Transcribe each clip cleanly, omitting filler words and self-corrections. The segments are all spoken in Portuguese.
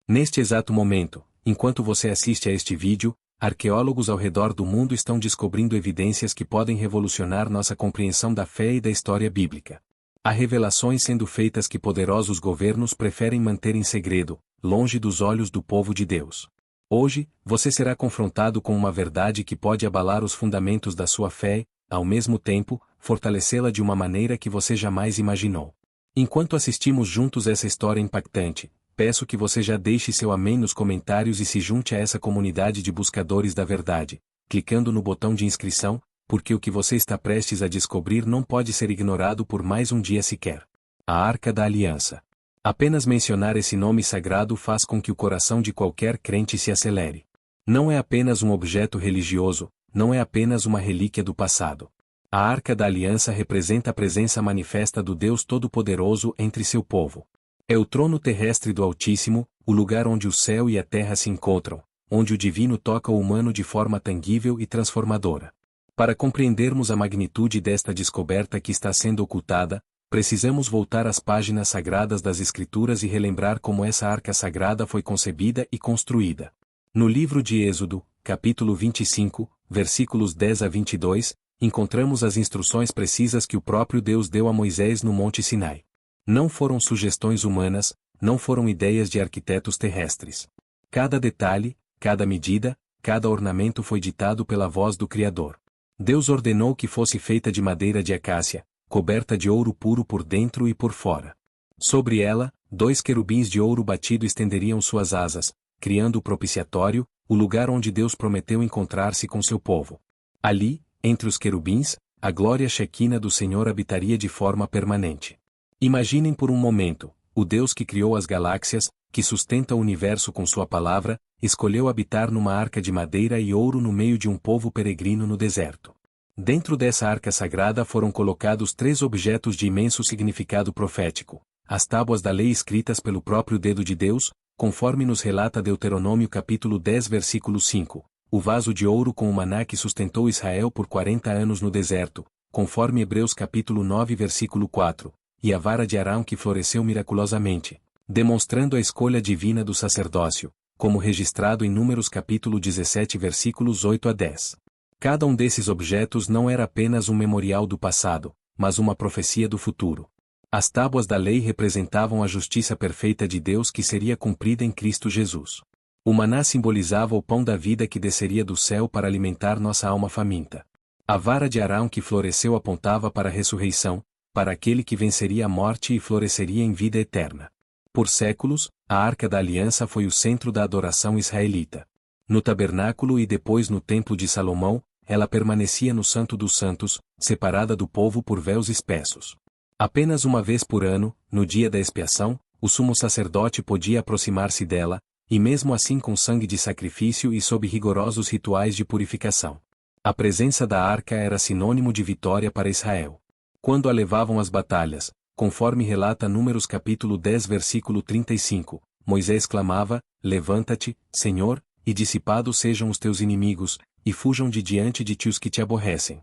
Neste exato momento, enquanto você assiste a este vídeo, arqueólogos ao redor do mundo estão descobrindo evidências que podem revolucionar nossa compreensão da fé e da história bíblica. Há revelações sendo feitas que poderosos governos preferem manter em segredo, longe dos olhos do povo de Deus. Hoje, você será confrontado com uma verdade que pode abalar os fundamentos da sua fé e, ao mesmo tempo, fortalecê-la de uma maneira que você jamais imaginou. Enquanto assistimos juntos essa história impactante, peço que você já deixe seu amém nos comentários e se junte a essa comunidade de buscadores da verdade, clicando no botão de inscrição, porque o que você está prestes a descobrir não pode ser ignorado por mais um dia sequer. A Arca da Aliança. Apenas mencionar esse nome sagrado faz com que o coração de qualquer crente se acelere. Não é apenas um objeto religioso, não é apenas uma relíquia do passado. A Arca da Aliança representa a presença manifesta do Deus Todo-Poderoso entre seu povo. É o trono terrestre do Altíssimo, o lugar onde o céu e a terra se encontram, onde o divino toca o humano de forma tangível e transformadora. Para compreendermos a magnitude desta descoberta que está sendo ocultada, precisamos voltar às páginas sagradas das Escrituras e relembrar como essa arca sagrada foi concebida e construída. No livro de Êxodo, capítulo 25, versículos 10 a 22, encontramos as instruções precisas que o próprio Deus deu a Moisés no Monte Sinai. Não foram sugestões humanas, não foram ideias de arquitetos terrestres. Cada detalhe, cada medida, cada ornamento foi ditado pela voz do Criador. Deus ordenou que fosse feita de madeira de acácia, coberta de ouro puro por dentro e por fora. Sobre ela, 2 querubins de ouro batido estenderiam suas asas, criando o propiciatório, o lugar onde Deus prometeu encontrar-se com seu povo. Ali, entre os querubins, a glória Shequina do Senhor habitaria de forma permanente. Imaginem por um momento, o Deus que criou as galáxias, que sustenta o universo com sua palavra, escolheu habitar numa arca de madeira e ouro no meio de um povo peregrino no deserto. Dentro dessa arca sagrada foram colocados 3 objetos de imenso significado profético: as tábuas da lei escritas pelo próprio dedo de Deus, conforme nos relata Deuteronômio capítulo 10 versículo 5, o vaso de ouro com o maná que sustentou Israel por 40 anos no deserto, conforme Hebreus capítulo 9 versículo 4, e a vara de Arão que floresceu miraculosamente, demonstrando a escolha divina do sacerdócio, como registrado em Números capítulo 17 versículos 8 a 10. Cada um desses objetos não era apenas um memorial do passado, mas uma profecia do futuro. As tábuas da lei representavam a justiça perfeita de Deus que seria cumprida em Cristo Jesus. O maná simbolizava o pão da vida que desceria do céu para alimentar nossa alma faminta. A vara de Arão que floresceu apontava para a ressurreição, para aquele que venceria a morte e floresceria em vida eterna. Por séculos, a Arca da Aliança foi o centro da adoração israelita. No tabernáculo e depois no Templo de Salomão, ela permanecia no Santo dos Santos, separada do povo por véus espessos. Apenas uma vez por ano, no dia da expiação, o sumo sacerdote podia aproximar-se dela, e mesmo assim com sangue de sacrifício e sob rigorosos rituais de purificação. A presença da arca era sinônimo de vitória para Israel. Quando a levavam às batalhas, conforme relata Números capítulo 10 versículo 35, Moisés clamava: Levanta-te, Senhor, e dissipados sejam os teus inimigos, e fujam de diante de ti os que te aborrecem.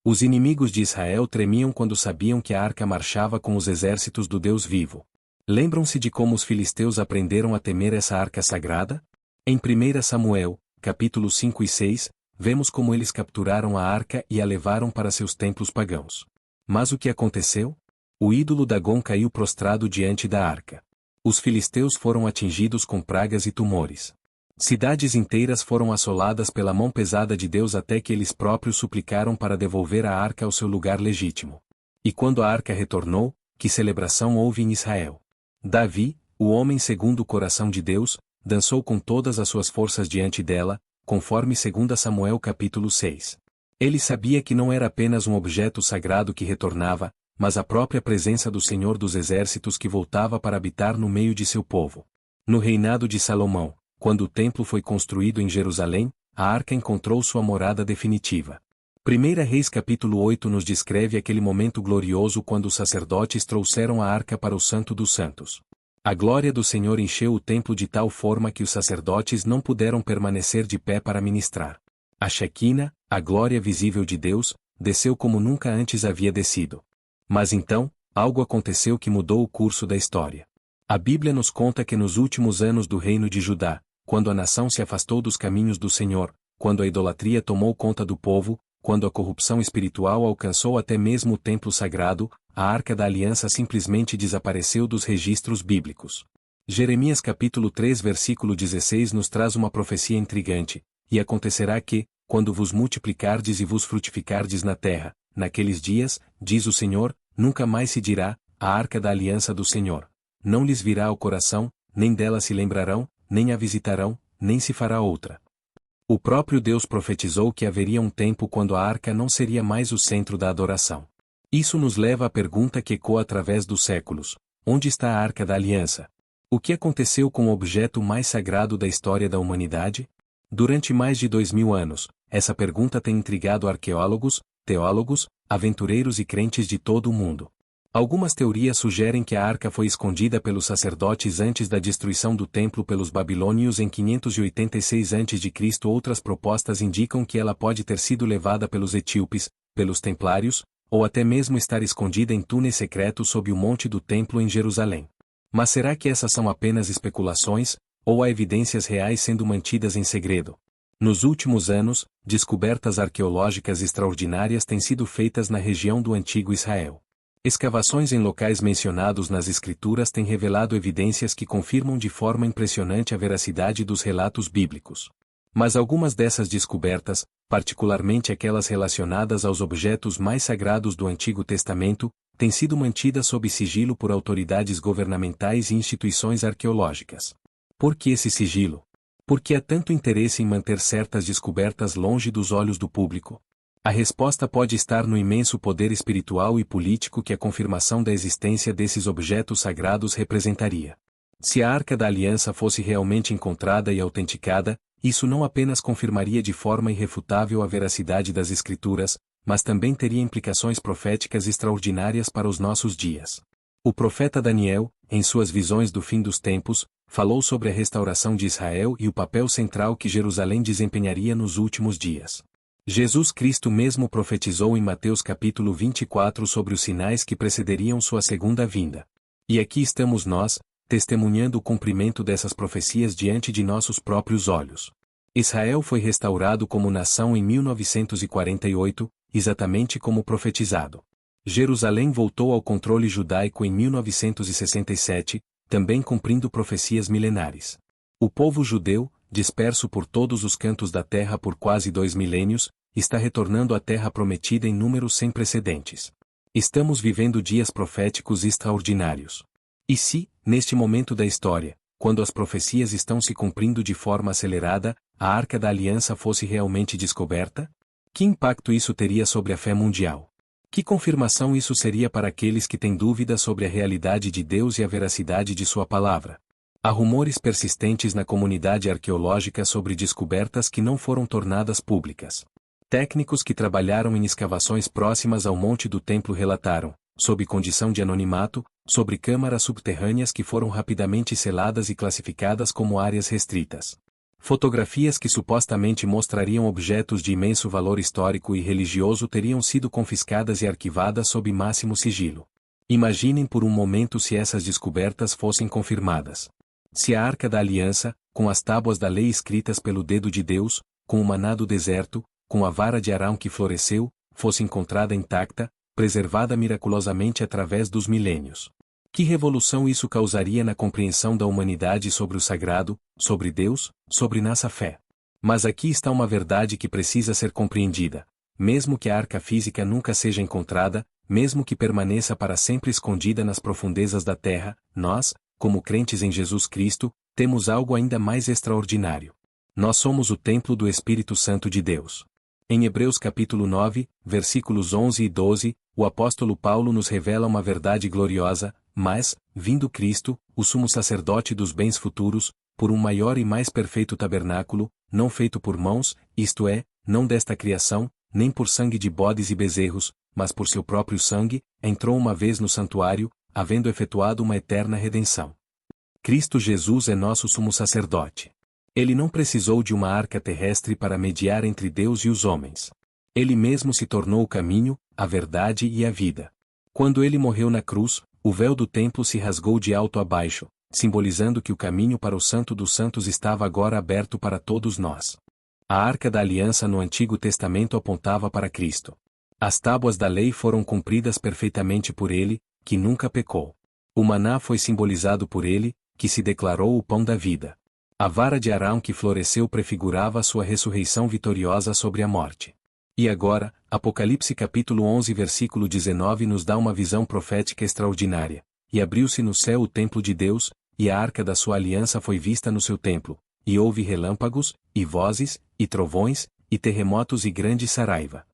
Os inimigos de Israel tremiam quando sabiam que a arca marchava com os exércitos do Deus vivo. Lembram-se de como os filisteus aprenderam a temer essa arca sagrada? Em 1 Samuel, capítulos 5 e 6, vemos como eles capturaram a arca e a levaram para seus templos pagãos. Mas o que aconteceu? O ídolo Dagom caiu prostrado diante da arca. Os filisteus foram atingidos com pragas e tumores. Cidades inteiras foram assoladas pela mão pesada de Deus até que eles próprios suplicaram para devolver a arca ao seu lugar legítimo. E quando a arca retornou, que celebração houve em Israel? Davi, o homem segundo o coração de Deus, dançou com todas as suas forças diante dela, conforme 2 Samuel capítulo 6. Ele sabia que não era apenas um objeto sagrado que retornava, mas a própria presença do Senhor dos Exércitos que voltava para habitar no meio de seu povo. No reinado de Salomão, quando o templo foi construído em Jerusalém, a arca encontrou sua morada definitiva. 1 Reis capítulo 8 nos descreve aquele momento glorioso quando os sacerdotes trouxeram a arca para o Santo dos Santos. A glória do Senhor encheu o templo de tal forma que os sacerdotes não puderam permanecer de pé para ministrar. A Shequina, a glória visível de Deus, desceu como nunca antes havia descido. Mas então, algo aconteceu que mudou o curso da história. A Bíblia nos conta que nos últimos anos do reino de Judá, quando a nação se afastou dos caminhos do Senhor, quando a idolatria tomou conta do povo, quando a corrupção espiritual alcançou até mesmo o templo sagrado, a Arca da Aliança simplesmente desapareceu dos registros bíblicos. Jeremias capítulo 3 versículo 16 nos traz uma profecia intrigante: e acontecerá que, quando vos multiplicardes e vos frutificardes na terra, naqueles dias, diz o Senhor, nunca mais se dirá, a Arca da Aliança do Senhor. Não lhes virá ao coração, nem dela se lembrarão, nem a visitarão, nem se fará outra. O próprio Deus profetizou que haveria um tempo quando a arca não seria mais o centro da adoração. Isso nos leva à pergunta que ecoa através dos séculos: onde está a Arca da Aliança? O que aconteceu com o objeto mais sagrado da história da humanidade? Durante mais de 2000 anos, essa pergunta tem intrigado arqueólogos, teólogos, aventureiros e crentes de todo o mundo. Algumas teorias sugerem que a arca foi escondida pelos sacerdotes antes da destruição do templo pelos babilônios em 586 a.C. Outras propostas indicam que ela pode ter sido levada pelos etíopes, pelos templários, ou até mesmo estar escondida em túneis secretos sob o monte do templo em Jerusalém. Mas será que essas são apenas especulações, ou há evidências reais sendo mantidas em segredo? Nos últimos anos, descobertas arqueológicas extraordinárias têm sido feitas na região do antigo Israel. Escavações em locais mencionados nas Escrituras têm revelado evidências que confirmam de forma impressionante a veracidade dos relatos bíblicos. Mas algumas dessas descobertas, particularmente aquelas relacionadas aos objetos mais sagrados do Antigo Testamento, têm sido mantidas sob sigilo por autoridades governamentais e instituições arqueológicas. Por que esse sigilo? Por que há tanto interesse em manter certas descobertas longe dos olhos do público? A resposta pode estar no imenso poder espiritual e político que a confirmação da existência desses objetos sagrados representaria. Se a Arca da Aliança fosse realmente encontrada e autenticada, isso não apenas confirmaria de forma irrefutável a veracidade das Escrituras, mas também teria implicações proféticas extraordinárias para os nossos dias. O profeta Daniel, em suas visões do fim dos tempos, falou sobre a restauração de Israel e o papel central que Jerusalém desempenharia nos últimos dias. Jesus Cristo mesmo profetizou em Mateus capítulo 24 sobre os sinais que precederiam sua segunda vinda. E aqui estamos nós, testemunhando o cumprimento dessas profecias diante de nossos próprios olhos. Israel foi restaurado como nação em 1948, exatamente como profetizado. Jerusalém voltou ao controle judaico em 1967, também cumprindo profecias milenares. O povo judeu, disperso por todos os cantos da terra por quase 2 milênios, está retornando à terra prometida em números sem precedentes. Estamos vivendo dias proféticos extraordinários. E se, neste momento da história, quando as profecias estão se cumprindo de forma acelerada, a Arca da Aliança fosse realmente descoberta? Que impacto isso teria sobre a fé mundial? Que confirmação isso seria para aqueles que têm dúvidas sobre a realidade de Deus e a veracidade de sua palavra? Há rumores persistentes na comunidade arqueológica sobre descobertas que não foram tornadas públicas. Técnicos que trabalharam em escavações próximas ao monte do templo relataram, sob condição de anonimato, sobre câmaras subterrâneas que foram rapidamente seladas e classificadas como áreas restritas. Fotografias que supostamente mostrariam objetos de imenso valor histórico e religioso teriam sido confiscadas e arquivadas sob máximo sigilo. Imaginem por um momento se essas descobertas fossem confirmadas. Se a Arca da Aliança, com as tábuas da lei escritas pelo dedo de Deus, com o maná do deserto, com a vara de Arão que floresceu, fosse encontrada intacta, preservada miraculosamente através dos milênios. Que revolução isso causaria na compreensão da humanidade sobre o sagrado, sobre Deus, sobre nossa fé. Mas aqui está uma verdade que precisa ser compreendida. Mesmo que a arca física nunca seja encontrada, mesmo que permaneça para sempre escondida nas profundezas da terra, nós, como crentes em Jesus Cristo, temos algo ainda mais extraordinário. Nós somos o templo do Espírito Santo de Deus. Em Hebreus capítulo 9, versículos 11 e 12, o apóstolo Paulo nos revela uma verdade gloriosa: mas, vindo Cristo, o sumo sacerdote dos bens futuros, por um maior e mais perfeito tabernáculo, não feito por mãos, isto é, não desta criação, nem por sangue de bodes e bezerros, mas por seu próprio sangue, entrou uma vez no santuário, havendo efetuado uma eterna redenção. Cristo Jesus é nosso sumo sacerdote. Ele não precisou de uma arca terrestre para mediar entre Deus e os homens. Ele mesmo se tornou o caminho, a verdade e a vida. Quando ele morreu na cruz, o véu do templo se rasgou de alto a baixo, simbolizando que o caminho para o Santo dos Santos estava agora aberto para todos nós. A Arca da Aliança no Antigo Testamento apontava para Cristo. As tábuas da lei foram cumpridas perfeitamente por ele, que nunca pecou. O maná foi simbolizado por ele, que se declarou o pão da vida. A vara de Arão que floresceu prefigurava a sua ressurreição vitoriosa sobre a morte. E agora, Apocalipse capítulo 11 versículo 19 nos dá uma visão profética extraordinária. E abriu-se no céu o templo de Deus, e a arca da sua aliança foi vista no seu templo, e houve relâmpagos, e vozes, e trovões, e terremotos e grande saraiva.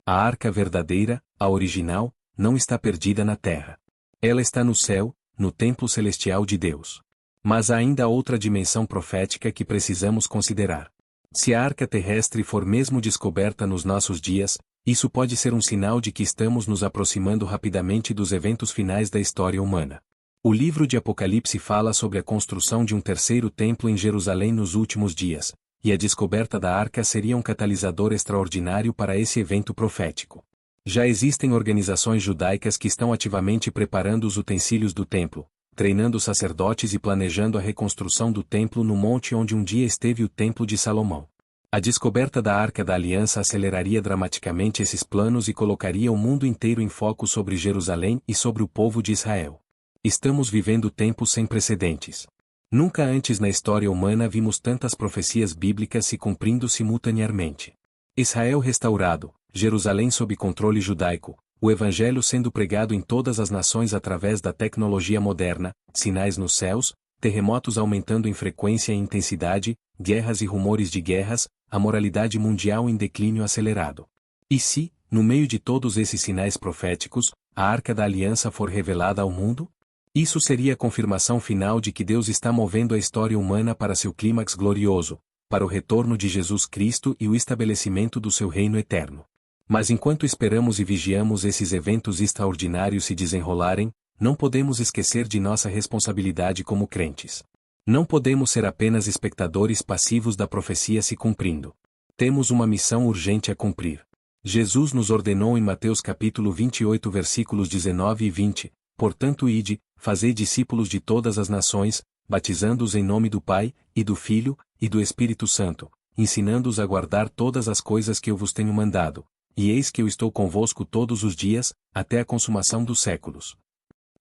A arca verdadeira, a original, não está perdida na terra. Ela está no céu, no templo celestial de Deus. Mas há ainda outra dimensão profética que precisamos considerar. Se a arca terrestre for mesmo descoberta nos nossos dias, isso pode ser um sinal de que estamos nos aproximando rapidamente dos eventos finais da história humana. O livro de Apocalipse fala sobre a construção de um terceiro templo em Jerusalém nos últimos dias, e a descoberta da arca seria um catalisador extraordinário para esse evento profético. Já existem organizações judaicas que estão ativamente preparando os utensílios do templo, treinando sacerdotes e planejando a reconstrução do templo no monte onde um dia esteve o Templo de Salomão. A descoberta da Arca da Aliança aceleraria dramaticamente esses planos e colocaria o mundo inteiro em foco sobre Jerusalém e sobre o povo de Israel. Estamos vivendo tempos sem precedentes. Nunca antes na história humana vimos tantas profecias bíblicas se cumprindo simultaneamente. Israel restaurado, Jerusalém sob controle judaico, o Evangelho sendo pregado em todas as nações através da tecnologia moderna, sinais nos céus, terremotos aumentando em frequência e intensidade, guerras e rumores de guerras, a moralidade mundial em declínio acelerado. E se, no meio de todos esses sinais proféticos, a Arca da Aliança for revelada ao mundo? Isso seria a confirmação final de que Deus está movendo a história humana para seu clímax glorioso, para o retorno de Jesus Cristo e o estabelecimento do seu reino eterno. Mas enquanto esperamos e vigiamos esses eventos extraordinários se desenrolarem, não podemos esquecer de nossa responsabilidade como crentes. Não podemos ser apenas espectadores passivos da profecia se cumprindo. Temos uma missão urgente a cumprir. Jesus nos ordenou em Mateus capítulo 28 versículos 19 e 20, portanto ide, fazei discípulos de todas as nações, batizando-os em nome do Pai, e do Filho, e do Espírito Santo, ensinando-os a guardar todas as coisas que eu vos tenho mandado. E eis que eu estou convosco todos os dias, até a consumação dos séculos.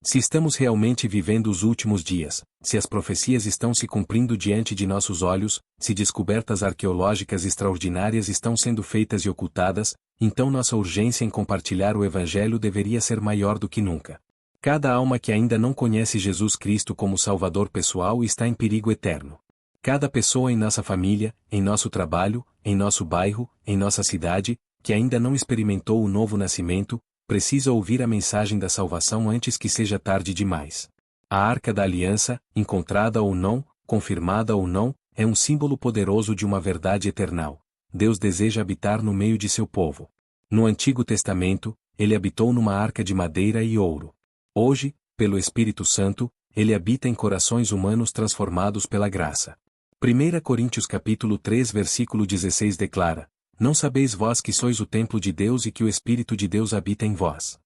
Se estamos realmente vivendo os últimos dias, se as profecias estão se cumprindo diante de nossos olhos, se descobertas arqueológicas extraordinárias estão sendo feitas e ocultadas, então nossa urgência em compartilhar o Evangelho deveria ser maior do que nunca. Cada alma que ainda não conhece Jesus Cristo como Salvador pessoal está em perigo eterno. Cada pessoa em nossa família, em nosso trabalho, em nosso bairro, em nossa cidade, que ainda não experimentou o novo nascimento, precisa ouvir a mensagem da salvação antes que seja tarde demais. A Arca da Aliança, encontrada ou não, confirmada ou não, é um símbolo poderoso de uma verdade eternal. Deus deseja habitar no meio de seu povo. No Antigo Testamento, ele habitou numa arca de madeira e ouro. Hoje, pelo Espírito Santo, ele habita em corações humanos transformados pela graça. 1 Coríntios capítulo 3 versículo 16 declara: Não sabeis vós que sois o templo de Deus e que o Espírito de Deus habita em vós.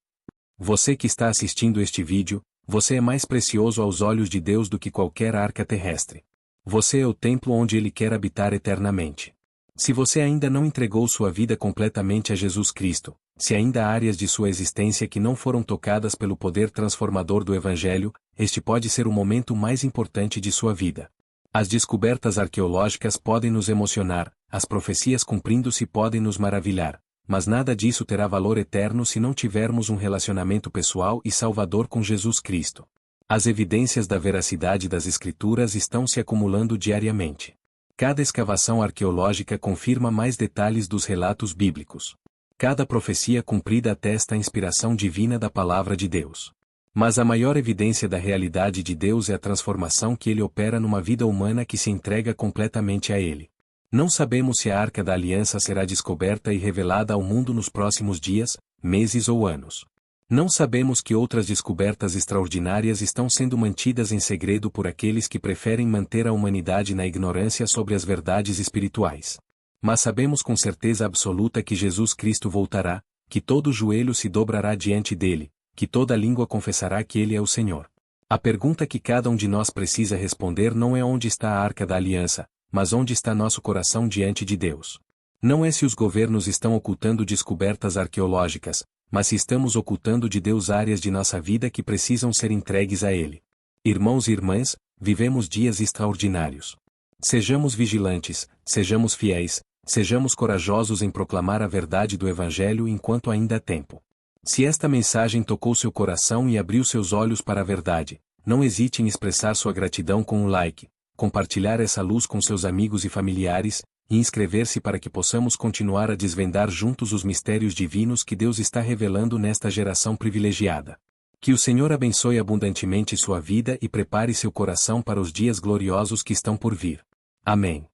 Você que está assistindo este vídeo, você é mais precioso aos olhos de Deus do que qualquer arca terrestre. Você é o templo onde Ele quer habitar eternamente. Se você ainda não entregou sua vida completamente a Jesus Cristo, se ainda há áreas de sua existência que não foram tocadas pelo poder transformador do Evangelho, este pode ser o momento mais importante de sua vida. As descobertas arqueológicas podem nos emocionar, as profecias cumprindo-se podem nos maravilhar, mas nada disso terá valor eterno se não tivermos um relacionamento pessoal e salvador com Jesus Cristo. As evidências da veracidade das Escrituras estão se acumulando diariamente. Cada escavação arqueológica confirma mais detalhes dos relatos bíblicos. Cada profecia cumprida atesta a inspiração divina da palavra de Deus. Mas a maior evidência da realidade de Deus é a transformação que Ele opera numa vida humana que se entrega completamente a Ele. Não sabemos se a Arca da Aliança será descoberta e revelada ao mundo nos próximos dias, meses ou anos. Não sabemos que outras descobertas extraordinárias estão sendo mantidas em segredo por aqueles que preferem manter a humanidade na ignorância sobre as verdades espirituais. Mas sabemos com certeza absoluta que Jesus Cristo voltará, que todo joelho se dobrará diante dele, que toda língua confessará que Ele é o Senhor. A pergunta que cada um de nós precisa responder não é onde está a Arca da Aliança, mas onde está nosso coração diante de Deus. Não é se os governos estão ocultando descobertas arqueológicas, mas se estamos ocultando de Deus áreas de nossa vida que precisam ser entregues a Ele. Irmãos e irmãs, vivemos dias extraordinários. Sejamos vigilantes, sejamos fiéis, sejamos corajosos em proclamar a verdade do Evangelho enquanto ainda há tempo. Se esta mensagem tocou seu coração e abriu seus olhos para a verdade, não hesite em expressar sua gratidão com um like, compartilhar essa luz com seus amigos e familiares, e inscrever-se para que possamos continuar a desvendar juntos os mistérios divinos que Deus está revelando nesta geração privilegiada. Que o Senhor abençoe abundantemente sua vida e prepare seu coração para os dias gloriosos que estão por vir. Amém.